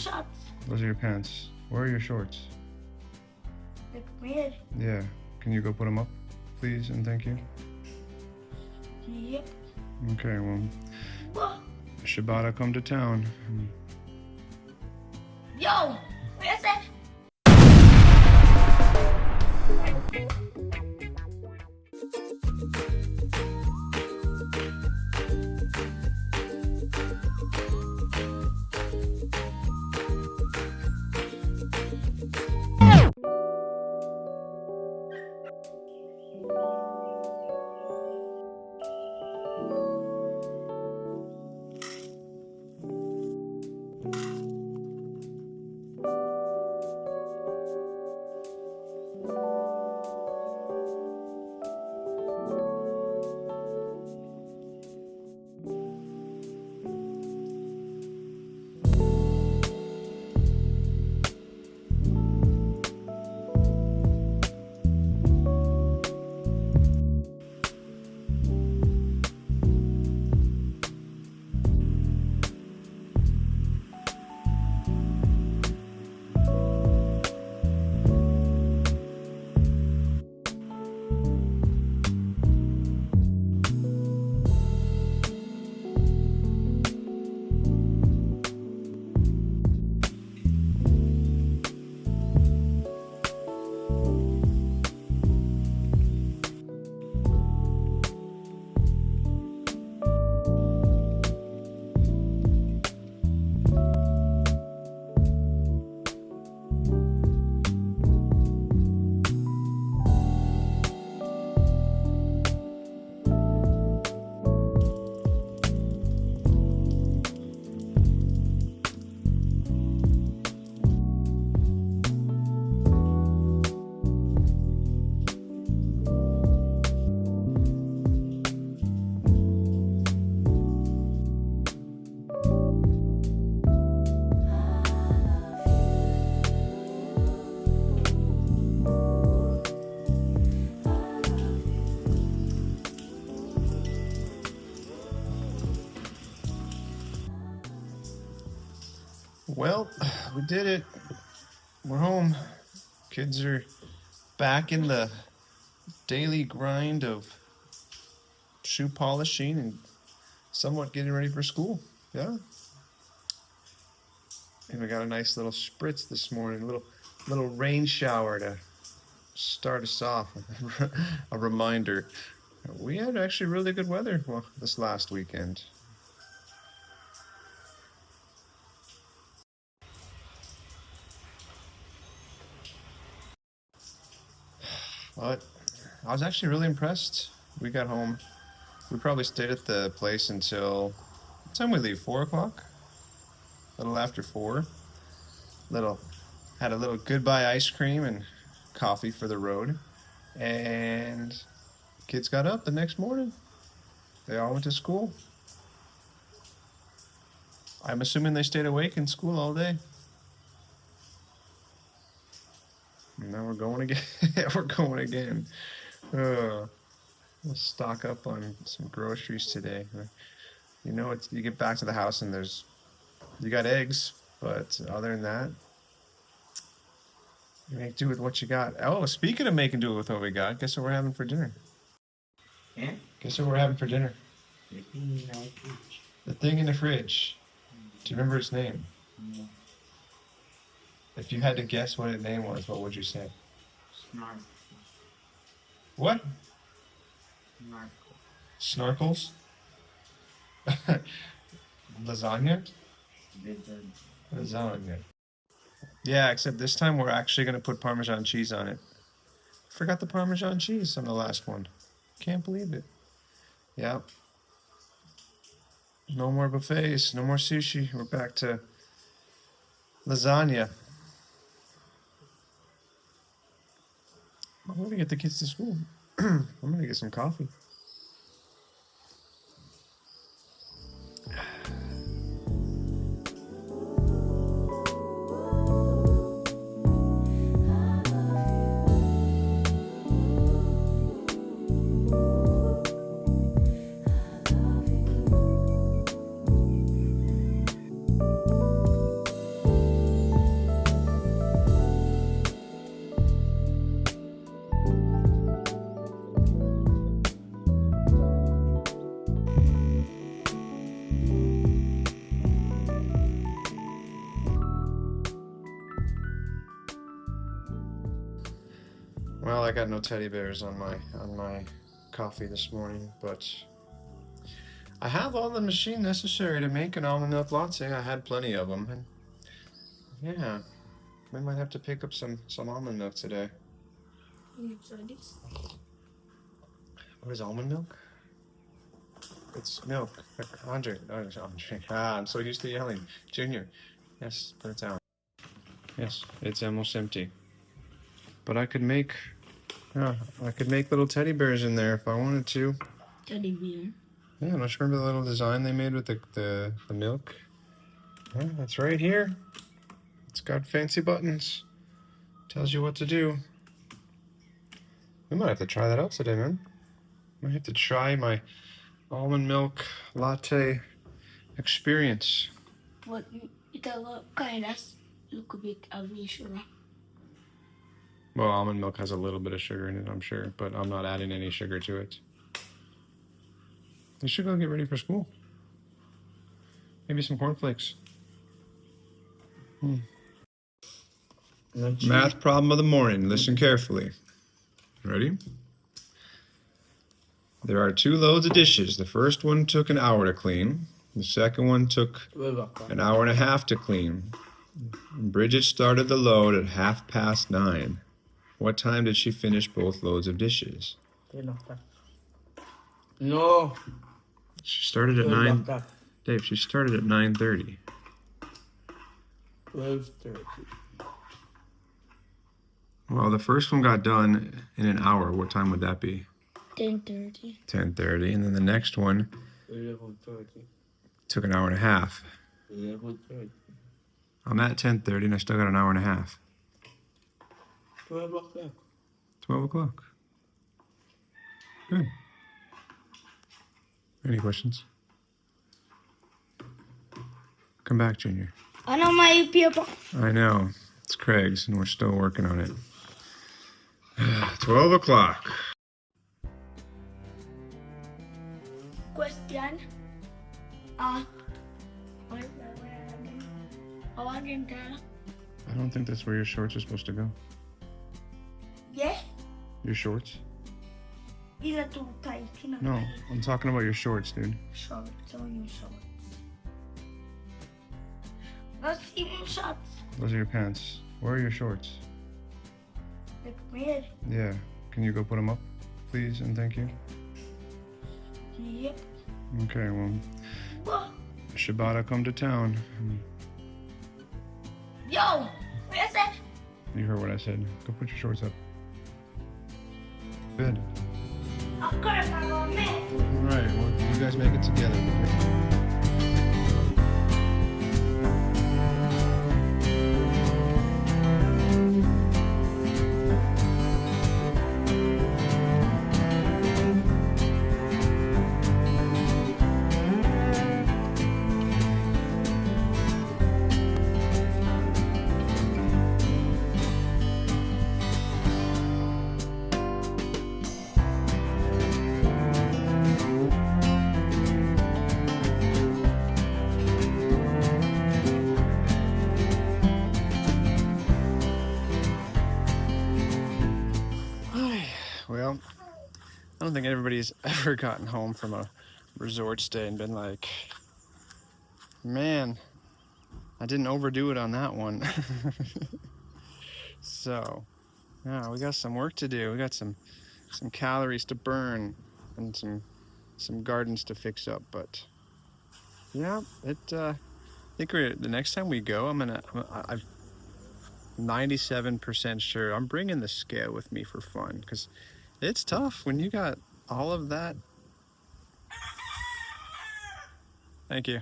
shots. Those are your pants. Where are your shorts? Like weird. Yeah. Can you go put them up, please, and thank you? Yep. Okay, well, Whoa. Shibata come to town. Yo, where's that? Well, we did it. We're home. Kids are back in the daily grind of shoe polishing and somewhat getting ready for school. Yeah. And we got a nice little spritz this morning, a little rain shower to start us off. A reminder. We had actually really good weather this last weekend. But I was actually really impressed. We got home. We probably stayed at the place until, what time we leave? 4 o'clock? A little after 4. Had a little goodbye ice cream and coffee for the road. And kids got up the next morning. They all went to school. I'm assuming they stayed awake in school all day. And now we're going again. We're going again. We'll stock up on some groceries today. You know, you get back to the house and you got eggs, but other than that, you make do with what you got. Oh, speaking of making do with what we got, guess what we're having for dinner? Yeah? Guess what we're having for dinner? The thing in the fridge. The thing in the fridge. Do you remember its name? No. If you had to guess what its name was, what would you say? Snark. What? Snark. Snorkels? Lasagna? Lizard. Lasagna. Yeah, except this time we're actually going to put Parmesan cheese on it. Forgot the Parmesan cheese on the last one. Can't believe it. Yep. No more buffets, no more sushi. We're back to lasagna. I'm going to get the kids to school. I'm going to get some coffee. Well, I got no teddy bears on my coffee this morning, but I have all the machine necessary to make an almond milk latte. I had plenty of them, and yeah, we might have to pick up some almond milk today. What is almond milk? It's milk. Andre. I'm so used to yelling. Junior. Yes, put it down. Yes, it's almost empty. But I could make little teddy bears in there if I wanted to. Teddy bear. Yeah, don't you remember the little design they made with the milk? Yeah, it's right here. It's got fancy buttons. Tells you what to do. We might have to try that out today, man. Might have to try my almond milk latte experience. What it a kind of look a bit of sugar. Well, almond milk has a little bit of sugar in it, I'm sure, but I'm not adding any sugar to it. You should go get ready for school. Maybe some cornflakes. Math problem of the morning. Listen carefully. Ready? There are 2 loads of dishes. The first one took an hour to clean. The second one took an hour and a half to clean. Bridget started the load at 9:30. What time did she finish both loads of dishes? No. She started at 9. Dave, she started at 9:30. 12:30. Well, the first one got done in an hour. What time would that be? 10:30. 10:30. And then the next one 11:30. took an hour and a half. 11:30. I'm at 10:30 and I still got an hour and a half. 12 o'clock. 12 o'clock. Good. Any questions? Come back, Junior. I know my paper. I know. It's Craig's and we're still working on it. 12 o'clock. Question. I don't think that's where your shorts are supposed to go. Yeah? Your shorts? Either too tight. No, I'm talking about your shorts, dude. Shorts on your shorts. Not even shorts. Those are your pants. Where are your shorts? Like where? Yeah. Can you go put them up, please, and thank you? Yep. Okay, well, Whoa. Shibata come to town. Yo! Where's that? You heard what I said. Go put your shorts up. Good. Of course I'm gonna make. Alright, well, you guys make it together. Well, I don't think everybody's ever gotten home from a resort stay and been like, man, I didn't overdo it on that one. So, yeah, we got some work to do. We got some calories to burn and some gardens to fix up. But yeah, I think the next time we go, I'm 97% sure I'm bringing the scale with me for fun, because it's tough when you got all of that. Thank you.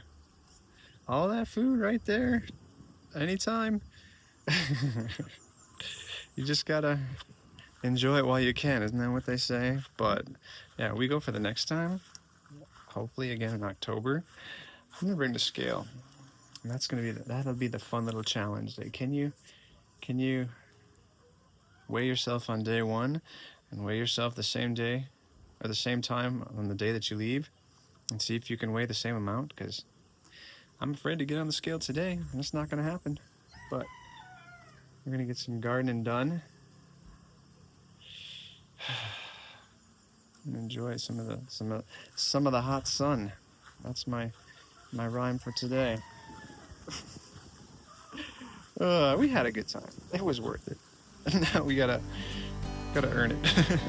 All that food right there, anytime. You just gotta enjoy it while you can, isn't that what they say? But yeah, we go for the next time, hopefully again in October. I'm gonna bring the scale, and that'll be the fun little challenge day. Can you weigh yourself on day 1 and weigh yourself the same day or the same time on the day that you leave, and see if you can weigh the same amount? Because I'm afraid to get on the scale today, and it's not going to happen. But we're going to get some gardening done. and enjoy some of the hot sun. That's my rhyme for today. We had a good time. It was worth it. And now we gotta earn it.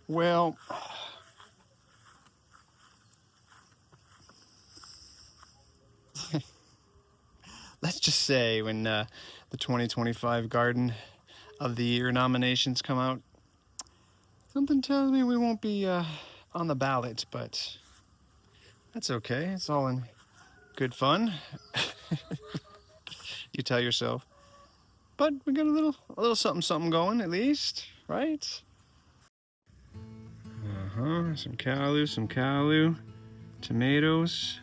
Well, let's just say when the 2025 Garden of the Year nominations come out, something tells me we won't be on the ballot, but that's okay. It's all in good fun. You tell yourself. But we got a little something going at least, right? Some callaloo, tomatoes,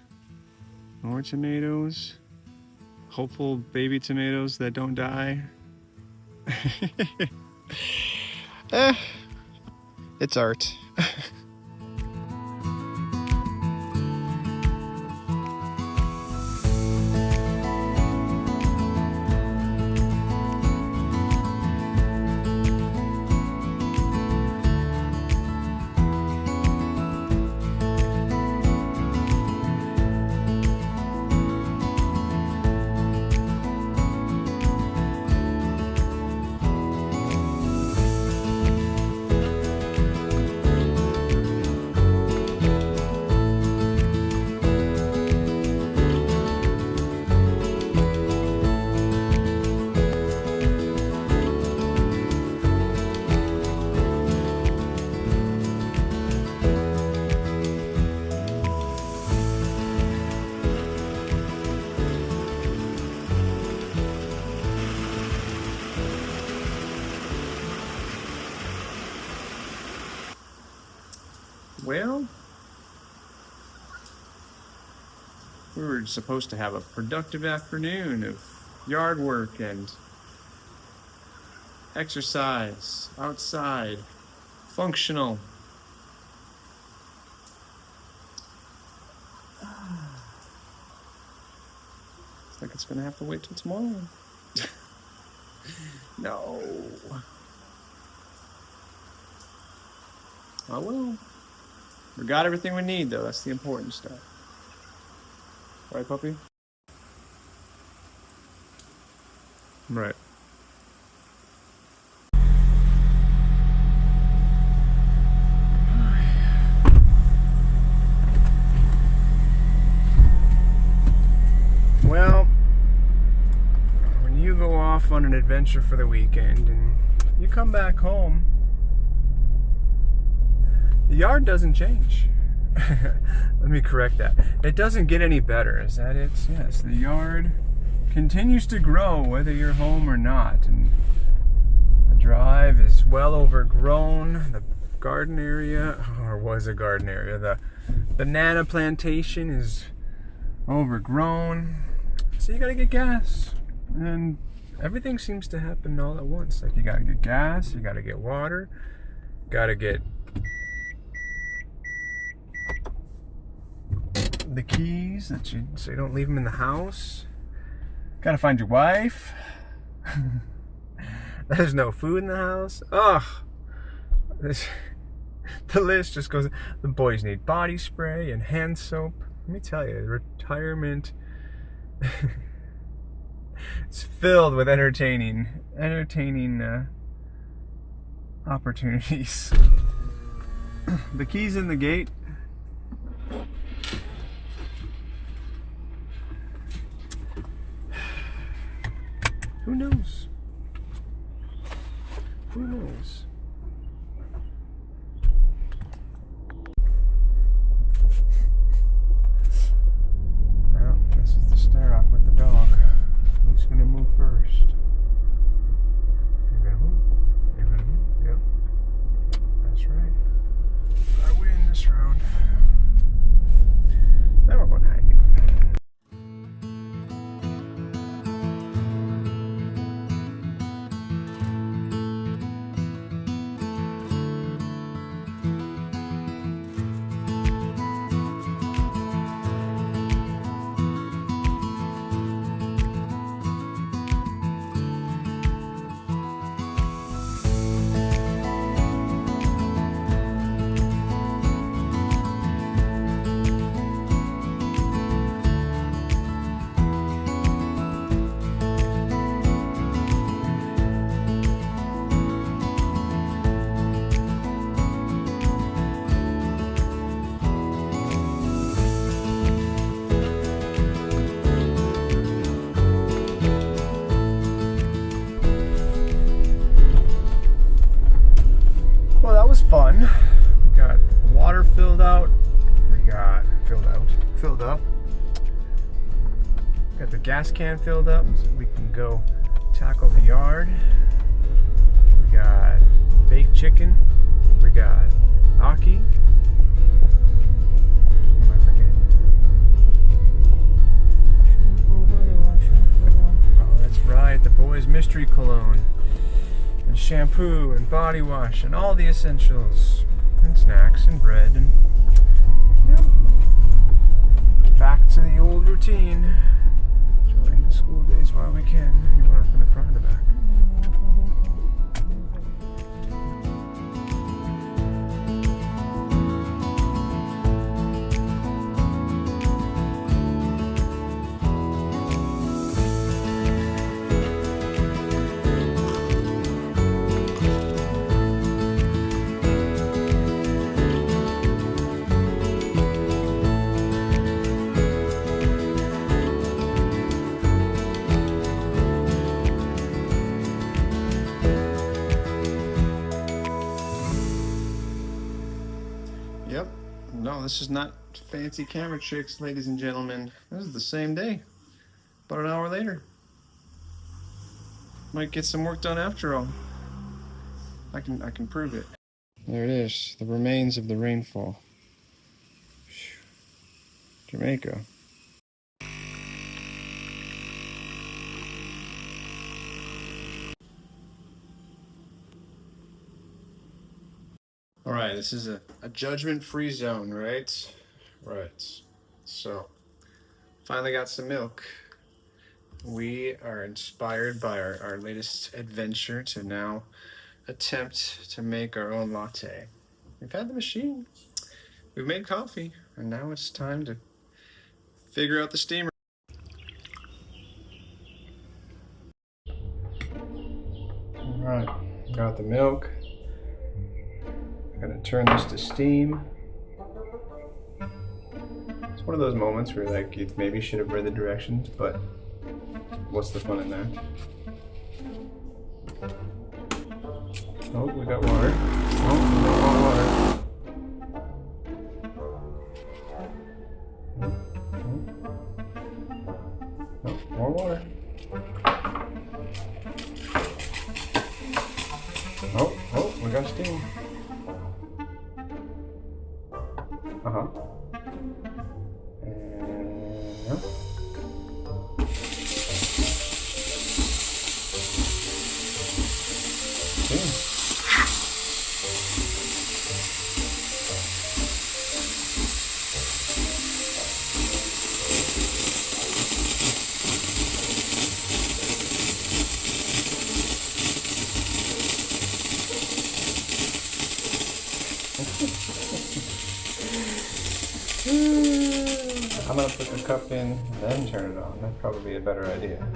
more tomatoes, hopeful baby tomatoes that don't die. It's art. Well, we were supposed to have a productive afternoon of yard work and exercise outside, functional. Looks like it's gonna have to wait till tomorrow. No. Oh well. We got everything we need, though. That's the important stuff. Right, puppy? Right. Well, when you go off on an adventure for the weekend and you come back home, the yard doesn't change. Let me correct that. It doesn't get any better. Is that it? Yes, the yard continues to grow whether you're home or not. And the drive is well overgrown. The garden area, or was a garden area, the banana plantation is overgrown. So you gotta get gas. And everything seems to happen all at once. Like you gotta get gas, you gotta get water, gotta get the keys so you don't leave them in the house. Gotta find your wife. There's no food in the house. Ugh. The list just goes. The boys need body spray and hand soap. Let me tell you, retirement is filled with entertaining opportunities. The key's in the gate. Who knows? Who knows? Well, this is the start off with the dog. Who's gonna move first? You're gonna move? You're gonna move? Yep. That's right. I win this round. Now we're going to Highgate. Well, that was fun. We got water filled out. We got filled up. Got the gas can filled up so we can go tackle the yard. We got baked chicken. We got aki. What am I forgetting? Oh, that's right. The boys' mystery cologne. And shampoo and body wash and all the essentials and snacks and bread and yep. Back to the old routine. Enjoying the school days while we can. You want up in the front or the back? Yep. No, this is not fancy camera tricks, ladies and gentlemen. This is the same day, about an hour later. Might get some work done after all. I can prove it. There it is, the remains of the rainfall. Jamaica. All right, this is a judgment-free zone, right? Right. So, finally got some milk. We are inspired by our latest adventure to now attempt to make our own latte. We've had the machine. We've made coffee, and now it's time to figure out the steamer. All right, got the milk. I'm gonna turn this to steam. It's one of those moments where like you maybe should have read the directions, but what's the fun in that? Oh, we got water. Oh, we got more water. Oh, more water. Oh, we got steam. Uh-huh. And no. Steam. I'm gonna put the cup in, then turn it on. That'd probably be a better idea.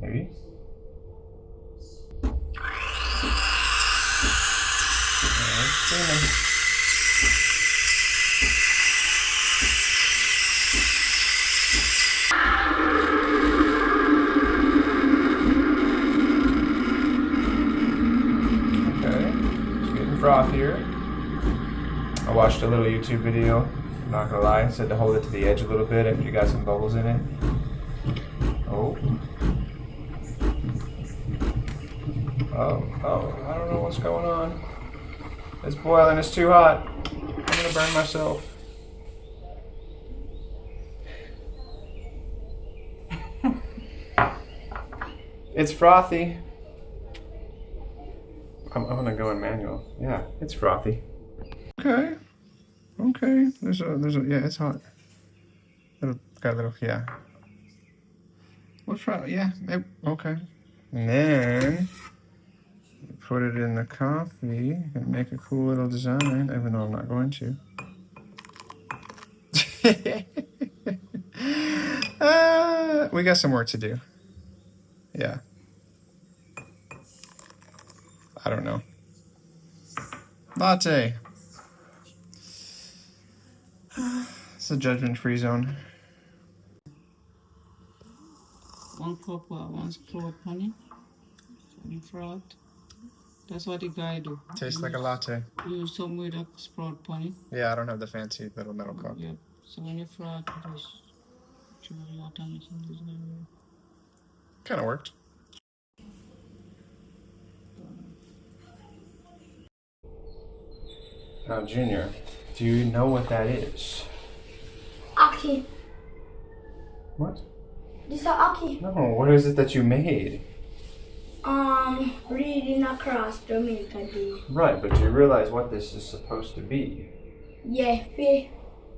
Maybe. Okay, it's getting frothier. I watched a little YouTube video. I'm not gonna lie, it said to hold it to the edge a little bit after you got some bubbles in it. Oh. Oh, I don't know what's going on. It's boiling, it's too hot. I'm gonna burn myself. It's frothy. I'm gonna go in manual. Yeah, it's frothy. Okay. Okay. There's a yeah, it's hot. Got a little yeah. What's wrong? Yeah, okay. And then put it in the coffee and make a cool little design, even though I'm not going to. We got some work to do. Yeah. I don't know. Latte. It's a judgment-free zone. 1 cup or 1 sprout honey. Honey froth. That's what the guy do. Tastes like a latte. Use some with a sprout honey. Yeah, I don't have the fancy little metal cup. Yep. So when you froth, just put a lot on it and just Kind of worked. Now, Junior, do you know what that is? Aki. What? This is Aki. No, what is it that you made? Reading across Jamaica Day. Right, but do you realize what this is supposed to be? Yeah,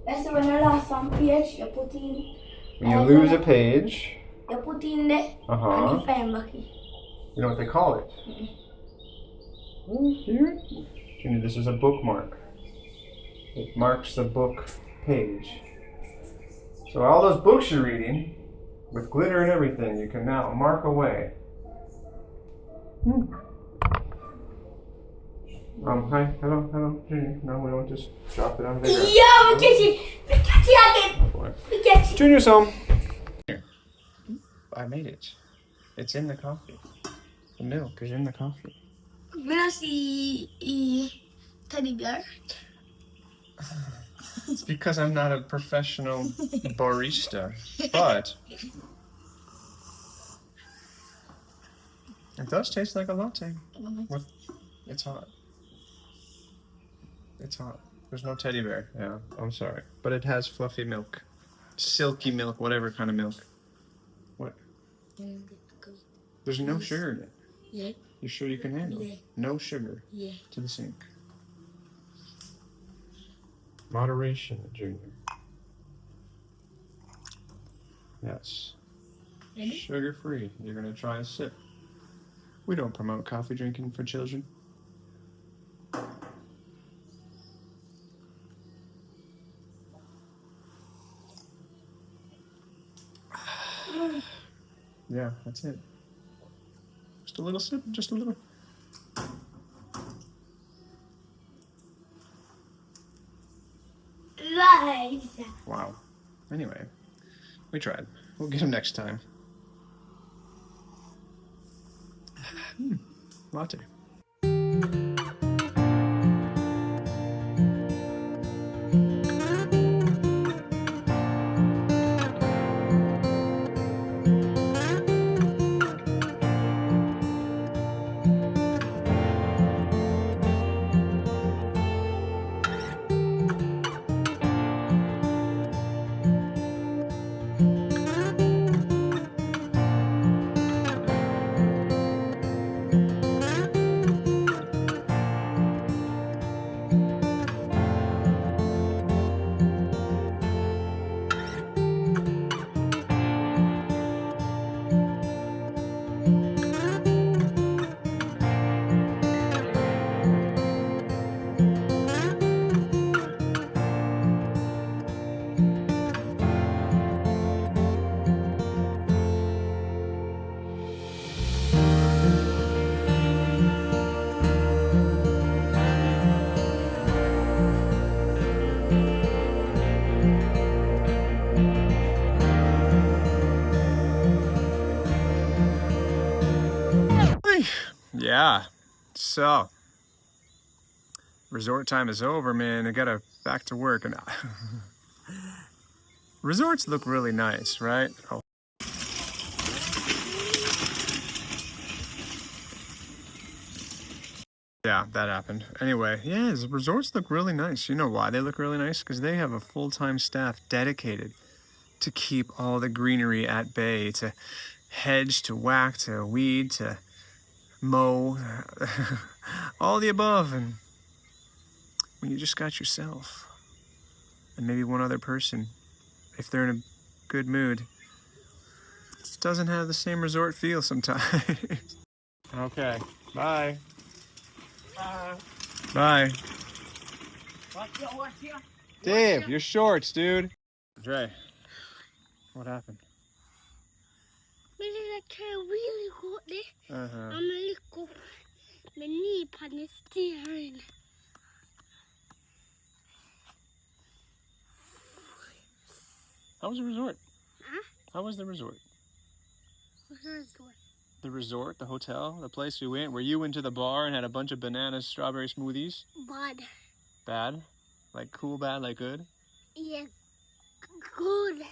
that's when I lost some page, you put in. When you lose a page, You put in there uh-huh. and you find back it. You know what they call it? Oh, here? Junior, this is a bookmark. It marks the book page. So all those books you're reading, with glitter and everything, you can now mark away. Hi, hello, Junior. No, we don't just drop it on the ground. Yeah, we get it. We get it again. Oh boy. We get it. Junior's home. Here. I made it. It's in the coffee. The milk is in the coffee. When I see teddy bear. It's because I'm not a professional barista, but it does taste like a latte. It's hot. It's hot. There's no teddy bear. Yeah, I'm sorry. But it has fluffy milk. Silky milk, whatever kind of milk. What? There's no sugar in it. Yeah. You sure you can handle it? Yeah. No sugar. Yeah. To the sink. Moderation, Junior. Yes. Ready? Sugar-free. You're gonna try a sip. We don't promote coffee drinking for children. Yeah, that's it. Just a little sip, just a little. Liza. Wow. Anyway, we tried. We'll get him next time. Latte. Yeah. So, resort time is over, man. I gotta back to work. And resorts look really nice, right? Oh. Yeah, that happened. Anyway, yeah, the resorts look really nice. You know why they look really nice? Because they have a full-time staff dedicated to keep all the greenery at bay, to hedge, to whack, to weed, to mow, all the above. And when you just got yourself and maybe one other person, if they're in a good mood, it just doesn't have the same resort feel sometimes. Okay, bye. Bye. Dave, your shorts, dude. Dre, what happened? Really like really hot there. Uh-huh. I'm a little my knee pan is steering. How was the resort? Huh? How was the resort? What's yours doing? The resort, the hotel, the place we went, where you went to the bar and had a bunch of bananas, strawberry smoothies? Bad. Bad? Like cool, bad, like good? Yeah. Good.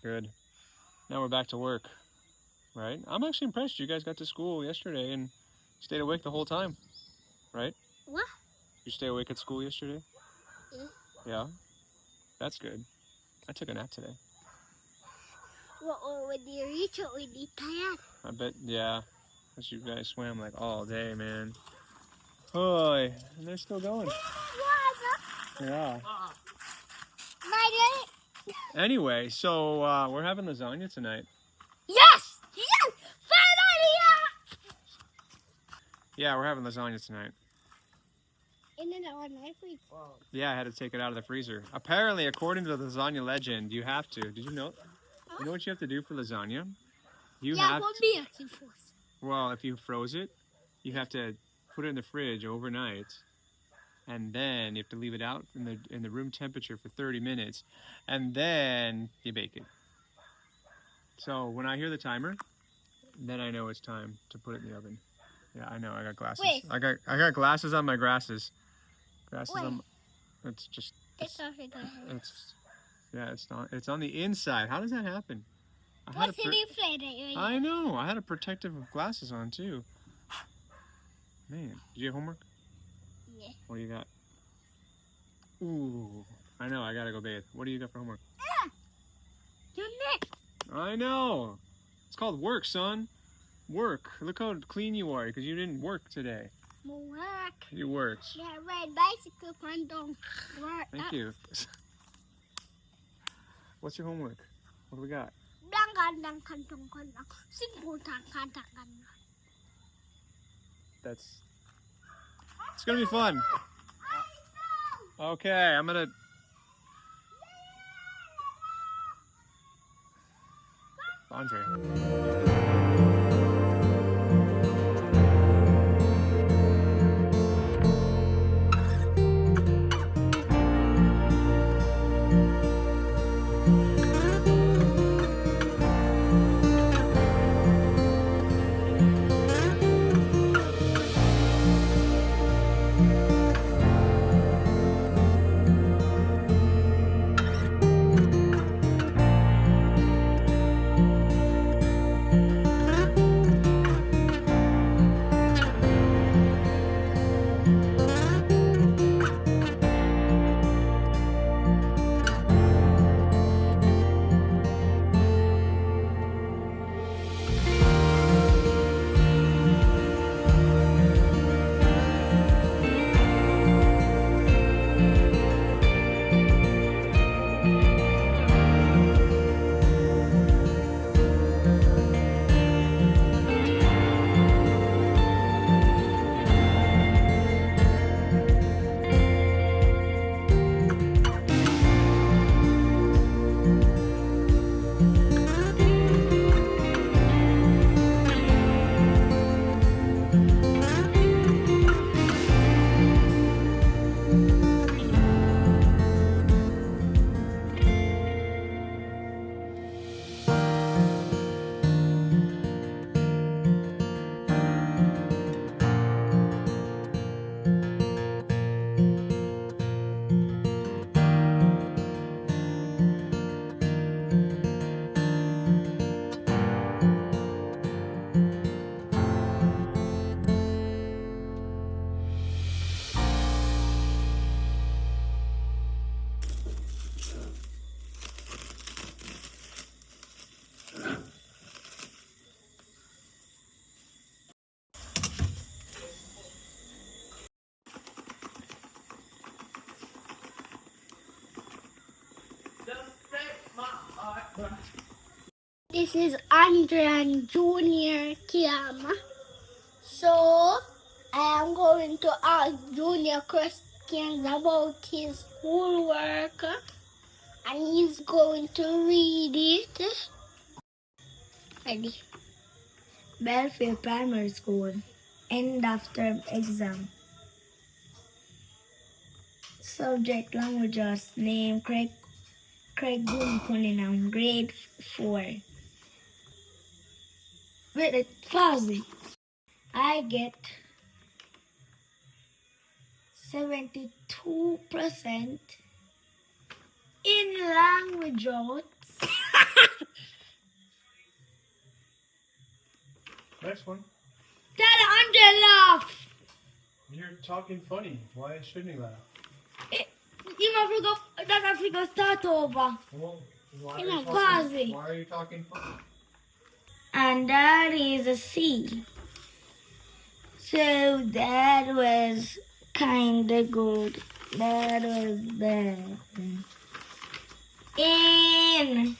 Good. Now we're back to work, right? I'm actually impressed. You guys got to school yesterday and stayed awake the whole time, right? What? You stay awake at school yesterday? Yeah. Yeah? That's good. I took a nap today. Well, when you reach it, we need tired. I bet, yeah. Because you guys swam like all day, man. Hoy, and they're still going. Yeah. Anyway, so we're having lasagna tonight. Yes! Yes! Finally! Yeah, we're having lasagna tonight. And then our knife we Yeah, I had to take it out of the freezer. Apparently, according to the lasagna legend, you have to. Did you know? You know what you have to do for lasagna? You have what to, me actually force. well, if you froze it, you have to put it in the fridge overnight, and then you have to leave it out in the room temperature for 30 minutes, and then you bake it. So when I hear the timer, then I know it's time to put it in the oven. Yeah, I know. I got glasses. Wait. I got glasses on my grasses. Glasses Wait. on. It's just. It's not good. It's. Yeah, it's on the inside. How does that happen? What's the inflated? I know. I had a protective glasses on too. Man, did you have homework? Yeah. What do you got? Ooh, I know. I gotta go bathe. What do you got for homework? Your neck. I know. It's called work, son. Work. Look how clean you are because you didn't work today. Work. You worked. Yeah, ride bicycle, pandong. Work. Thank you. What's your homework? What do we got? It's gonna be fun. Okay, I'm gonna. Andre. This is Andre and Junior Kiama. So I am going to ask Junior questions about his schoolwork, and he's going to read it. Ready? Belfield Primary School. End of term exam. Subject languages. Name Craig Cunningham. Grade 4. With it, Fuzzy. I get 72% in language arts. Next one. Tell Andre laugh. You're talking funny. Why shouldn't he laugh? You have to go start over. Well, why are you talking- why are you talking funny? And that is a C. So that was kinda good. That was bad. In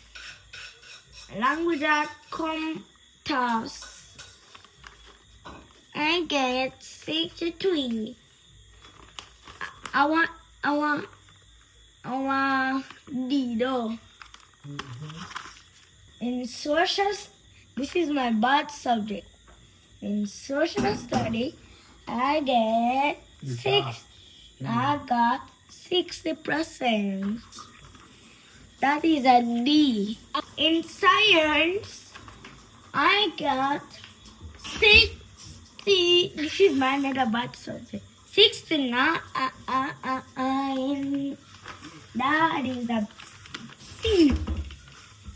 language art contest, I get 63. I want D though. In social, this is my bad subject. In social study, I get I got 60%. That is a D. In science, I got 60. This is my mega bad subject. 69. That is a C.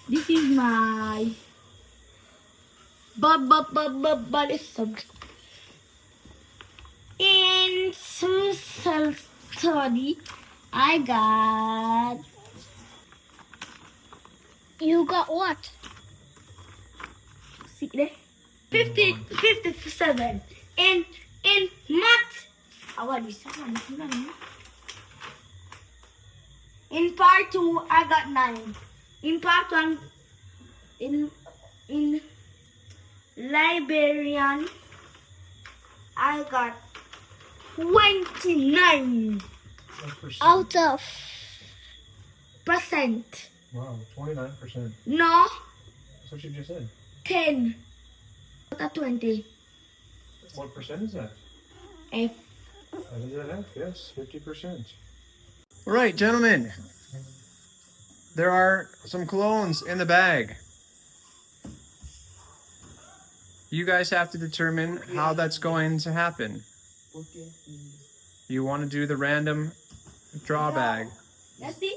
This is my bad subject. In social study, I got. You got what? See there? 57. In math, I got this. In part 2, I got 9. In part 1, in librarian, I got 29 out of percent. Wow, 29%. No, That's what you just said. 10 out of 20. What percent is that? F. That is an F, yes, 50%. All right, gentlemen. There are some colognes in the bag. You guys have to determine how that's going to happen. You want to do the random draw bag. Let's see.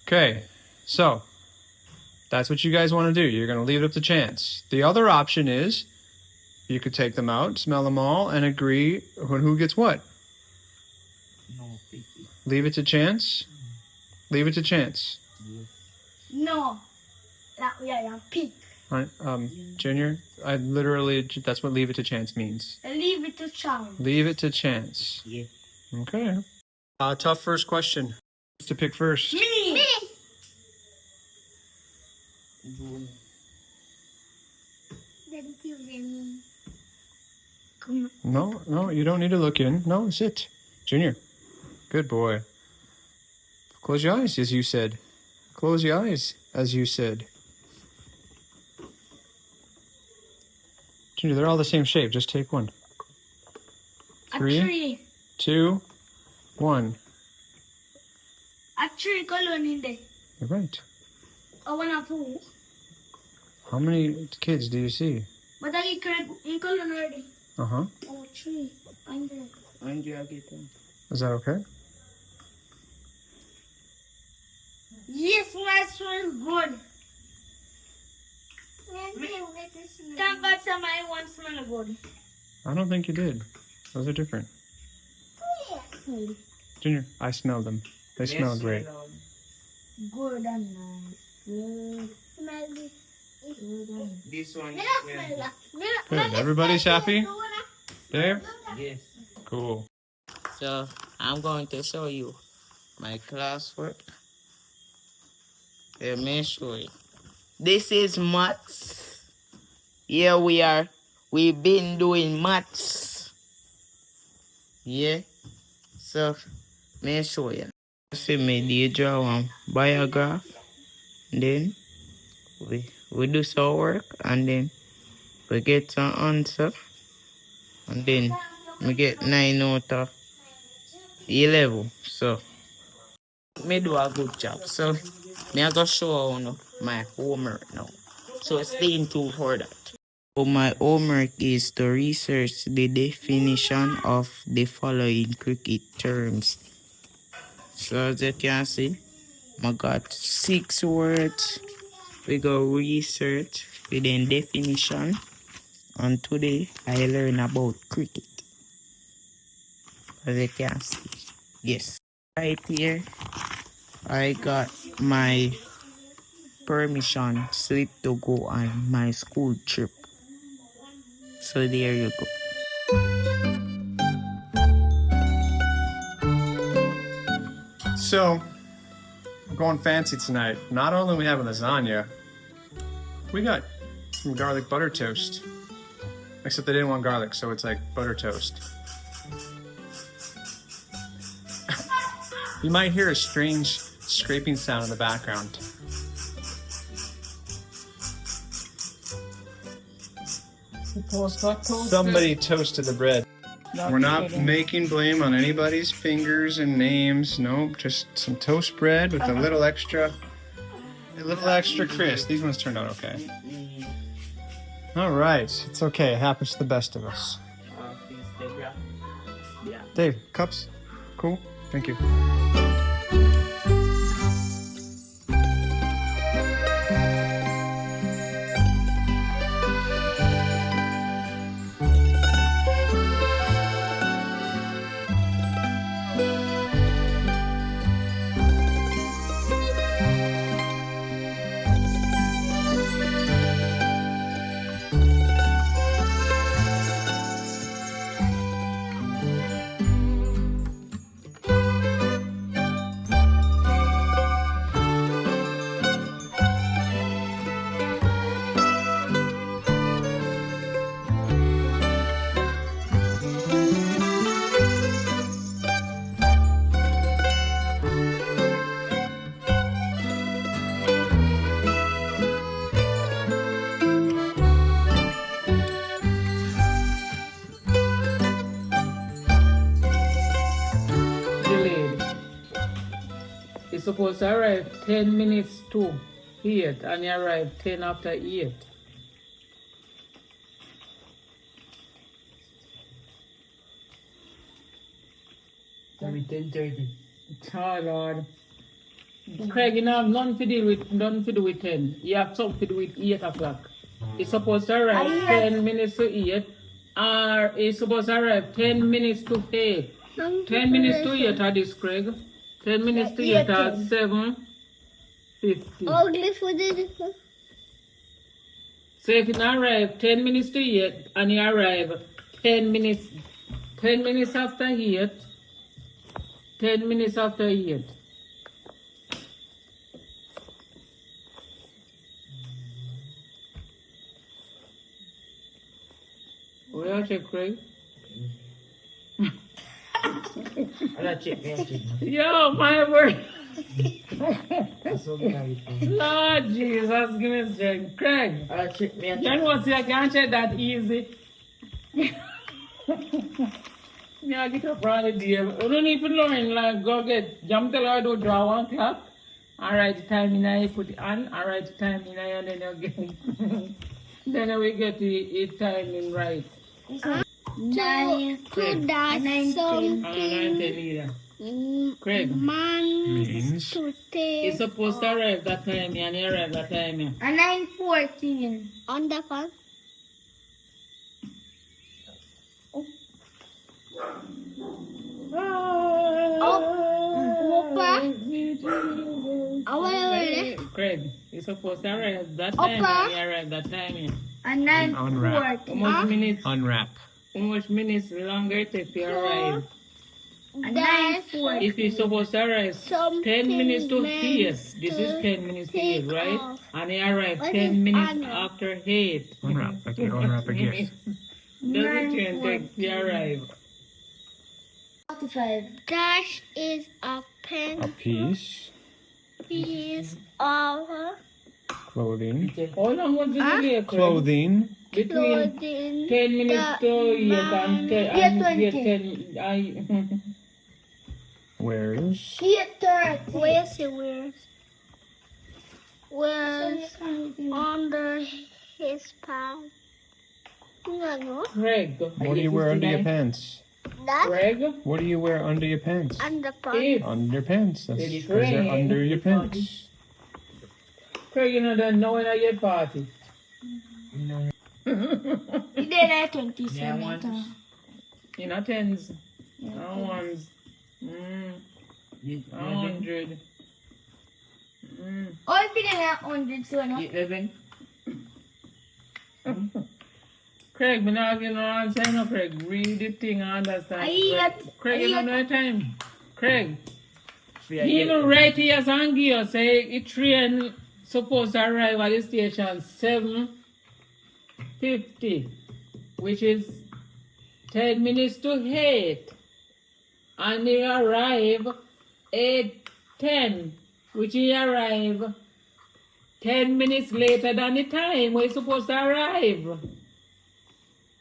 Okay, so that's what you guys want to do. You're going to leave it up to chance. The other option is you could take them out, smell them all, and agree on who gets what. No, picky. Leave it to chance. Leave it to chance. No. Pick. Right, Junior, that's what leave it to chance means. Leave it to chance. Leave it to chance. Yeah. Okay. Tough first question. Who's to pick first? Me. Come on. No, you don't need to look in. No, sit. Junior. Good boy. Close your eyes, as you said. Close your eyes, as you said. Junior, they're all the same shape. Just take one. A tree. 2, 1. A tree color in there. You're right. I want a fool. How many kids do you see? But I get in color already. Uh-huh. Oh, tree. I'm there. And you get them. Is that okay? Yes, my smells good. Thank God somebody wants smell good. I don't think you did. Those are different. Junior, I smelled them. They smell great. Good and nice. Good. Smell this. This one. Good. Everybody's happy? Dave? Yes. Cool. So I'm going to show you my classwork. Let me show you. This is maths. Here we are. We've been doing maths. Yeah. So, may I show you. See me, you draw one biograph. Then we do some work and then we get some answer. And then we get 9 out of 11. So, me do a good job. So, me I go show you my homework now. So, stay tuned for that. So, my homework is to research the definition of the following cricket terms. So, as you can see, I got 6 words. We go research within definition. And today, I learn about cricket. As you can see. Yes. Right here, I got my permission slip to go on my school trip. So there you go. So, we're going fancy tonight. Not only are we having lasagna, we got some garlic butter toast. Except they didn't want garlic, so it's like butter toast. You might hear a strange scraping sound in the background. Somebody toasted the bread. We're not making blame on anybody's fingers and names. Nope, just some toast bread with a little extra crisp. These ones turned out okay. All right, it's okay. It happens to the best of us. Dave, cups? Cool? Thank you. It's supposed to arrive 10 minutes to 8 and you arrive 10 after 8. Maybe 10:30. Oh Lord. Craig, you have nothing to do with 10. You have something to do with 8 o'clock. It's supposed to arrive 10 minutes to 8. Or it's supposed to arrive 10 minutes to 8. 10 minutes to 8 at this, Craig. 10 minutes to 8 at 7:50. Ugly for the. So if you arrive 10 minutes to 8 and you arrive 10 minutes after 8, 10 minutes after 8. Where are you, Craig? I'll check. Yo, my word. That's okay. Lord Jesus, give me strength. Craig, I'll check. you know, see, I can't check that easy. Yeah, get up on the day. You don't need to learn, like, go get, jump till I do draw 1 clock. All right, the time in I put it on. All right, the time in I, and then you get then we get the timing right. 9 to that something. 9:10 either. Craig. Means To take. It's supposed to arrive that time, and you arrive that time. Yeah. 9:14. On the clock. Craig, you're supposed to arrive that time, and you arrive that time. Yeah. And Unwrap. 9:14. How much minutes? unwrap. How much minutes longer it take to arrive? And That's 9:40. If it's supposed to arrive 10 minutes to 8, this is 10 minutes to 8, right? off. And he arrived What 10 is minutes Anna? after 8. Unwrap, okay, unwrap a gift. Does it change take to arrive? 45. That is a pen A piece. piece of Clothing. How long was the delay, Craig? Clothing. Between clothing. 10 minutes to 8 and 10 and 8:20. 10. Wears. Here 30. Where's it? Where's under his pants? No. Craig. What do you wear under your pants? That Craig? What do you wear under your pants? underpants. If Underpants. That's It's because they're raining. under your pants. Craig, you know that now when I get party. You did at 27. You know, tens. No ones. 100. Oh, if you did at 100, so no. 11. Craig, me not give no answer, no, Craig. Read the thing and understand. Craig, you don't know the time. Craig, he even write here as Angio say it train supposed to arrive at the station 7:50, which is 10 minutes to 8. And he arrive 8:10, which he arrive 10 minutes later than the time we're supposed to arrive.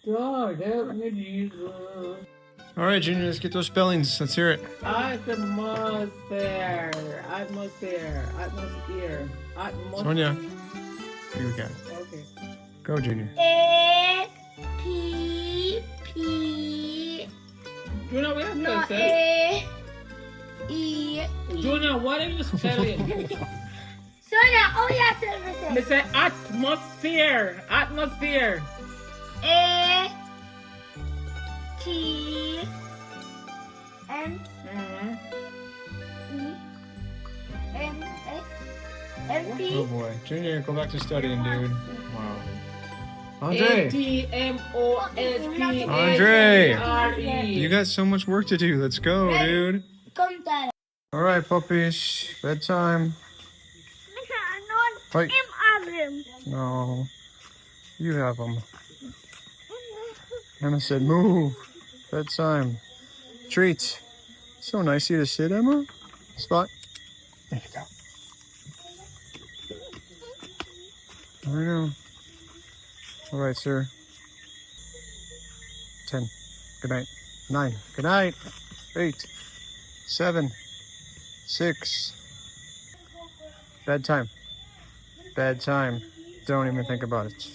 God help me, Jesus. All right, Junior, let's get those spellings. Let's hear it. Atmosphere. Sonia, here we go. Okay. Go, Junior. A P P. Junior, we have No, to say. A E. Junior, what are you spelling? So now, oh yeah, tell me They say. say atmosphere. Atmosphere. A T M Mhm. E M S M Oh P. boy, Junior, go back to studying, dude. Wow. Andre, ATMOSPHRE. Andre. you got so much work to do. Let's go, dude. Come down. All right, puppies, bedtime. Wait, no, you have them. Emma said, "Move, bedtime, treats." So nice of you to sit, Emma. Spot. There you go. I know. All right, sir. 10. Good night. 9. Good night. 8. 7. 6. Bedtime. Bedtime. Don't even think about it.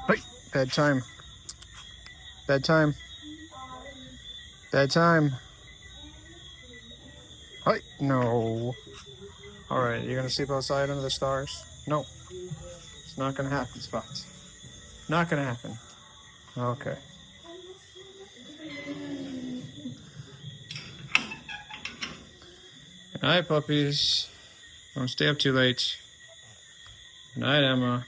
Hey, bedtime. Bedtime. Bedtime. Hey, no. All right, you're gonna sleep outside under the stars? No. It's not gonna happen, Spots. Not gonna happen. Okay. Good night, puppies. Don't stay up too late. Good night, Emma.